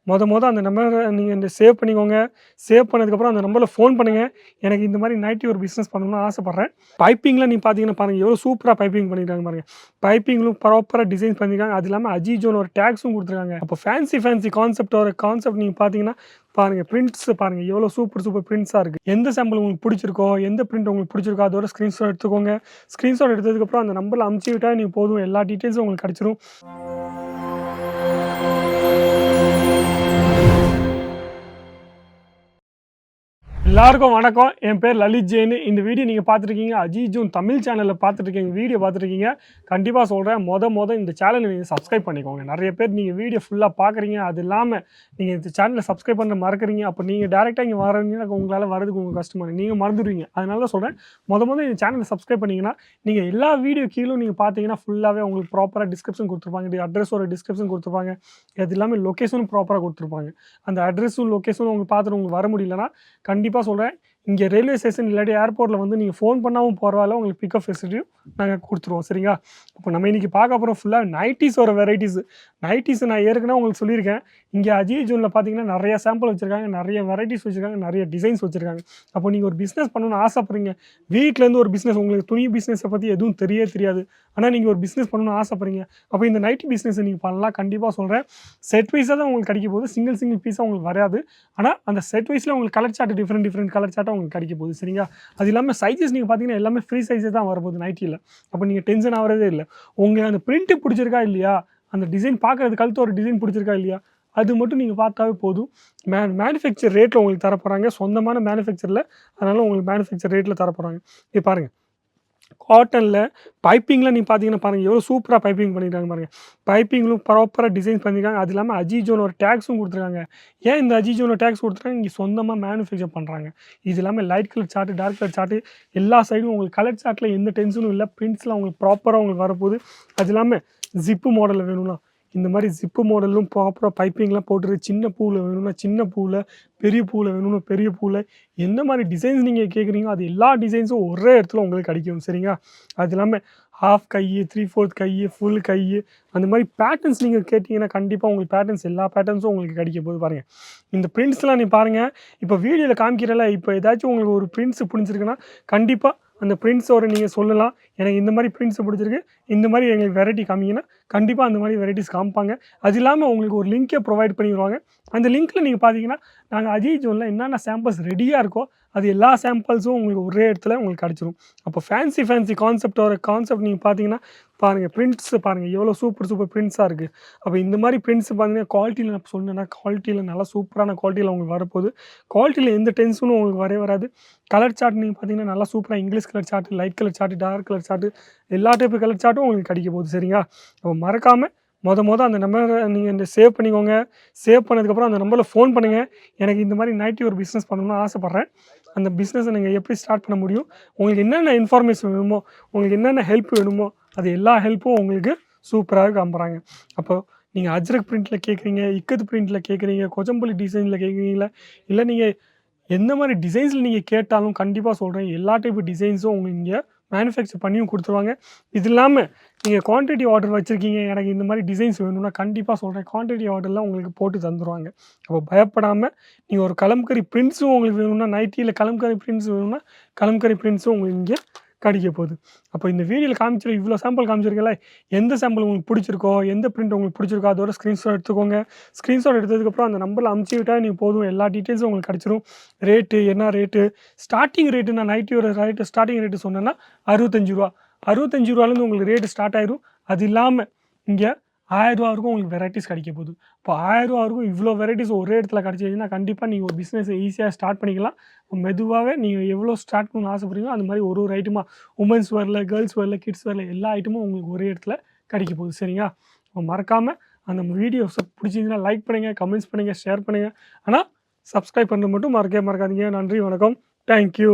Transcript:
மொத அந்த நம்பர நீங்க சேவ் பண்ணிக்கோங்க. சேவ் பண்ணதுக்கப்புறம் அந்த நம்பர்ல ஃபோன் பண்ணுங்க. எனக்கு இந்த மாரி நைட்டி ஒரு பிசினஸ் பண்ணணும்னு ஆசைப்படுறேன். பைப்பிங்ல நீங்க பார்த்தீங்கன்னா பாருங்க, எவ்வளோ சூப்பரா பைப்பிங் பண்ணியிருக்காங்க பாருங்க. பைப்பிங்லும் ப்ராப்பரா டிசைன் பண்ணியிருக்காங்க. அது இல்லாம அஜிஜோன்னு ஒரு டேக்ஸும் குடுத்துருக்காங்க. அப்போ ஃபேன்சி கான்செப்ட் நீங்க பார்த்தீங்கன்னா, பாருங்க பிரிண்ட்ஸ் பாருங்க எவ்வளோ சூப்பர் பிரிண்ட்ஸா இருக்கு. எந்த சாம்பிள் உங்களுக்கு புடிச்சிருக்கோ, எந்த பிரிண்ட் உங்களுக்கு புடிச்சிருக்கோ அதோட ஸ்கிரீன்ஷாட் எடுத்துக்கோங்க. ஸ்கிரீன்ஷாட் எடுத்ததுக்கப்புறம் அந்த நம்பர்ல அனுப்பிச்சு விட்டா நீங்க போதும். எல்லா டீட்டெயில்ஸும் உங்களுக்கு கிடைச்சிரும். எல்லாருக்கும் வணக்கம். என் பேர் லலித் ஜெயின். இந்த வீடியோ நீங்க பார்த்துருக்கீங்க அஜிஜூன் தமிழ் சேனல்ல பார்த்துருக்கீங்க. வீடியோ பார்த்துருக்கீங்க. கண்டிப்பா சொல்றேன். மொத இந்த சேனலை நீங்க சப்ஸ்கிரைப் பண்ணிக்கோங்க. நெறைய பேர் நீங்க வீடியோ ஃபுல்லா பார்க்குறீங்க. அது இல்லாம நீங்க இந்த சேனலை சப்ஸ்கிரைப் பண்ண மறக்கிறீங்க. அப்ப நீங்க டைரக்ட்டா இங்க வரீங்கன்னா உங்களால வரதுக்கு உங்களுக்கு கஷ்டமா இருக்கு. நீங்க மறந்துடுவீங்க. அதனால தான் சொல்றேன். மொத இந்த சேனலை சப்ஸ்கிரைப் பண்ணீங்கன்னா, நீங்க எல்லா வீடியோ கீழும் நீங்க பார்த்தீங்கன்னா ஃபுல்லாவே உங்களுக்கு ப்ராப்பரா டிஸ்கிரிப்ஷன் குடுத்துருப்பாங்க. அட்ரஸோட டிஸ்கிரிப்ஷன் குடுத்துருப்பாங்க. அது இல்லாம லொகேஷனும் ப்ராப்பரா குடுத்துருப்பாங்க. அந்த அட்ரஸும் லொகேஷனும் உங்களுக்கு பார்த்துட்டு உங்களுக்கு வர முடியலன்னா, கண்டிப்பா சொல்றேன். இங்க ரயில்வே ஸ்டேஷன் இல்லாட்டி ஏர்போர்ட்ல வந்து நீங்க ஃபோன் பண்ணாவும் பரவால்ல. உங்களுக்கு பிக்கப் ஃபெசிலிட்டியும் நாங்க குடுத்துருவோம். சரிங்களா? அப்ப நம்ம இன்னைக்கு பார்க்க போறோம் ஃபுல்லா நைட்டீஸோட வெரைட்டீஸ். நைட்டீஸ் நான் ஏற்கனவே உங்களுக்கு சொல்லியிருக்கேன். இங்க அஜிஜூன்ல பார்த்தீங்கன்னா, நெறைய சாம்பிள் வச்சிருக்காங்க. நெறைய வெரைட்டீஸ் வச்சிருக்காங்க. நெறைய டிசைன்ஸ் வச்சிருக்காங்க. அப்போ நீங்க ஒரு பிசினஸ் பண்ணணும்னு ஆசைப்படுறீங்க. வீட்லேருந்து ஒரு பிசினஸ் உங்களுக்கு துணி பிசினஸ பத்தி எதுவும் தெரியாது. ஆனா நீங்க ஒரு பிசினஸ் பண்ணணும்னு ஆசைப்படுறீங்க. அப்ப இந்த நைட்டி பிசினஸ நீங்க பண்ணலாம். கண்டிப்பா சொல்றேன். செட் வைஸா தான் உங்களுக்கு கிடைக்க போகுது. சிங்கிள் பீஸா உங்களுக்கு வராது. ஆனா அந்த செட் வைஸ்ல உங்களுக்கு கலர் சார்ட் டிஃபரெண்ட் கலர் சார்ட்டா உங்களுக்கு கிடைக்க போகுது. சரிங்களா? அது இல்லாம சைஸஸ் நீங்க பார்த்தீங்கன்னா, எல்லாமே ஃப்ரீ சைஸே தான் வரப்போகுது நைட்டில. அப்ப நீங்க டென்ஷன் ஆவறதே இல்ல. அந்த பிரிண்ட் புடிச்சிருக்கா இல்லையா? அந்த டிசைன் பார்க்கறது கழுத்தோட டிசைன் புடிச்சிருக்கா இல்லையா? அது மட்டும் நீங்க பார்த்தாவே போதும். மேனுஃபேக்சர் ரேட்ல உங்களுக்கு தரப்போறாங்க. சொந்தமான மேனுஃபேக்சர்ல. அதனால உங்களுக்கு மேனுஃபேக்சர் ரேட்ல தரப்போறாங்க. இங்க பாருங்க. காட்டன்ல பைப்பிங்ல நீங்க பார்த்தீங்கன்னா பாருங்க, எவ்வளோ சூப்பரா பைப்பிங் பண்ணியிருக்காங்க பாருங்க. பைப்பிங்லும் ப்ராப்பரா டிசைன் பண்ணியிருக்காங்க. அது இல்லாம அஜிஜோன்னு ஒரு டேக்ஸும் குடுத்துருக்காங்க. ஏன் இந்த அஜிஜோன்னு டேக்ஸ் குடுத்துருக்காங்க? இங்க சொந்தமா மேனுஃபேக்சர் பண்றாங்க. இது இல்லாம light colour chart, dark colour chart எல்லா சைடும் உங்களுக்கு கலர் சார்ட்ல எந்த டென்ஷனும் இல்ல. பிரிண்ட்ஸ்லாம் உங்களுக்கு ப்ராப்பரா உங்களுக்கு வரப்போகுது. அது இல்லாம ஜிப்பு மாடல்ல வேணும்னா, இந்த மாரி ஜிப்பு மாடலும் ப்ராப்பரா பைப்பிங்லாம் போட்டுருக்கு. சின்ன பூவுல வேணும்னா சின்ன பூவுல, பெரிய பூவுல வேணும்னா பெரிய பூவுல, எந்த மாரி டிசைன்ஸ் நீங்க கேட்குறீங்களோ, அது எல்லா டிசைன்ஸும் ஒரே இடத்துல உங்களுக்கு கிடைக்கும். சரிங்களா? அது இல்லாம ஹாஃப் கையி, 3/4 கையி, ஃபுல் கையி அந்த மாரி பேட்டர்ன்ஸ் நீங்க கேட்டீங்கன்னா, கண்டிப்பா உங்களுக்கு பேட்டர்ன்ஸ் எல்லா பேட்டர்ன்ஸும் உங்களுக்கு கிடைக்க போகுது பாருங்க. இந்த பிரிண்ட்ஸ்லாம் நீ பாருங்க. இப்ப வீடியோல காமிக்கிறேன்ல, இப்ப ஏதாச்சும் உங்களுக்கு ஒரு பிரிண்ட்ஸ் புடிச்சிருக்குன்னா, கண்டிப்பா அந்த பிரிண்ட்ஸோட நீங்க சொல்லலாம். எனக்கு இந்த மாரி பிரிண்ட்ஸ் புடிச்சிருக்கு. இந்த மாரி எங்களுக்கு வெரைட்டி காமிங்கன்னா, கண்டிப்பா அந்த மாரி வெரைட்டீஸ் காமிப்பாங்க. அது இல்லாம உங்களுக்கு ஒரு லிங்க்கே ப்ரொவைட் பண்ணிருவாங்க. அந்த லிங்க்ல நீங்க பார்த்தீங்கன்னா, நாங்க அஜிஜோன்ல என்னென்ன சாம்பிள்ஸ் ரெடியா இருக்கோ, அது எல்லா சாம்பிள்ஸும் உங்களுக்கு ஒரே இடத்துல உங்களுக்கு கிடைச்சிரும். அப்போ ஃபேன்சி கான்செப்ட் நீங்க பார்த்தீங்கன்னா, பாருங்க பிரிண்ட்ஸ் பாருங்க எவ்வளோ சூப்பர் பிரிண்ட்ஸா இருக்கு. அப்போ இந்த மாரி பிரிண்ட்ஸ் பார்த்தீங்கன்னா, குவாலிட்டில நான் சொன்னேன்னா, குவாலிட்டில நல்லா சூப்பரான குவாலிட்டில உங்களுக்கு வரப்போகுது. குவாலிட்டில எந்த டென்ஷனும் உங்களுக்கு வரவே வராது. கலர் சார்ட் நீங்க பார்த்தீங்கன்னா, நல்லா சூப்பரா English colour chart, light colour chart, dark colour chart எல்லா டைப் கலர் சார்ட்டும் உங்களுக்கு கிடைக்க போகுது. சரிங்களா? அப்போ மறக்காம அந்த நம்பர நீங்க சேவ் பண்ணிக்கோங்க. சேவ் பண்ணதுக்கப்புறம் அந்த நம்பர்ல ஃபோன் பண்ணுங்க. எனக்கு இந்த மாரி நைட்டி ஒரு பிசினஸ் பண்ணணும்னு ஆசைப்படுறேன். அந்த பிசினஸ நீங்க எப்படி ஸ்டார்ட் பண்ண முடியும்? உங்களுக்கு என்னென்ன இன்ஃபர்மேஷன் வேணுமோ, உங்களுக்கு என்னென்ன ஹெல்ப் வேணுமோ, அது எல்லா ஹெல்ப்பும் உங்களுக்கு சூப்பராவே காமிப்பறாங்க. அப்போ நீங்க அஜ்ரக் பிரிண்ட்ல கேட்குறீங்க, இக்கத் பிரிண்ட்ல கேட்குறீங்க, கொச்சம்பள்ளி டிசைன்ல கேட்குறீங்களா? இல்ல நீங்க எந்த மாரி டிசைன்ஸ்ல நீங்க கேட்டாலும் கண்டிப்பா சொல்றேன். எல்லா டைப் டிசைன்ஸும் உங்களுக்கு இங்க மேனுஃபேக்சர் பண்ணியும் குடுத்துருவாங்க. இது இல்லாம நீங்க குவான்டிட்டி ஆர்டர் வச்சிருக்கீங்க. எனக்கு இந்த மாரி டிசைன்ஸ் வேணும்னா கண்டிப்பா சொல்றேன். குவான்டிட்டி ஆர்டர்லாம் உங்களுக்கு போட்டு தந்துருவாங்க. அப்போ பயப்படாம நீங்க ஒரு கலம்கரி பிரிண்ட்ஸும் உங்களுக்கு வேணும்னா, நைட்டில கலம்கரி பிரிண்ட்ஸ் வேணும்னா, கலம்கரி பிரிண்ட்ஸும் உங்களுக்கு இங்க கிடைக்க போகுது. அப்போ இந்த வீடியோல காமிச்சிருக்க இவ்வளோ சாம்பிள் காமிச்சிருக்கேன்ல, எந்த சாம்பிள் உங்களுக்கு புடிச்சிருக்கோ, எந்த பிரிண்ட் உங்களுக்கு புடிச்சிருக்கோ அதோட ஸ்கிரீன்ஷாட் எடுத்துக்கோங்க. ஸ்கிரீன்ஷாட் எடுத்ததுக்கப்புறம் அந்த நம்பர்ல அனுப்பிச்சு விட்டா நீங்க போதும். எல்லா டீட்டெயில்ஸும் உங்களுக்கு கிடைச்சிரும். ரேட்டு என்ன ரேட்டு, ஸ்டார்ட்டிங் ரேட்டு நான் நைட்டியோட ரேட்டு ஸ்டார்ட்டிங் ரேட்டு சொன்னேன்னா ரூ. 65 ரூ. 65லேருந்து உங்களுக்கு ரேட் ஸ்டார்ட் ஆயிரும். அது இல்லாம இங்க ரூ. 1000 வரைக்கும் உங்களுக்கு வெரைட்டீஸ் கிடைக்க போகுது. இப்போ ரூ. 1000 வரைக்கும் இவ்வளோ வெரைட்டீஸ் ஒரே இடத்துல கிடைச்சிதுன்னா, கண்டிப்பா நீங்க ஒரு பிசினஸ் ஈஸியா ஸ்டார்ட் பண்ணிக்கலாம். மெதுவாவே நீங்க எவ்வளோ ஸ்டார்ட் பண்ணணும்னு ஆசைப்படுறீங்களோ, அந்த மாரி ஒரு ஐட்டமா வுமென்ஸ் வேர்ல, கேர்ல்ஸ் வேர்ல, கிட்ஸ் வேர்ல எல்லா ஐட்டமும் உங்களுக்கு ஒரே இடத்துல கிடைக்க போகுது. சரிங்களா? மறக்காம அந்த வீடியோஸ புடிச்சிருந்தா லைக் பண்ணுங்க, கமெண்ட்ஸ் பண்ணுங்க, ஷேர் பண்ணுங்க. ஆனா சப்ஸ்கிரைப் பண்ண மட்டும் மறக்கவே மறக்காதீங்க. நன்றி, வணக்கம். Thank you.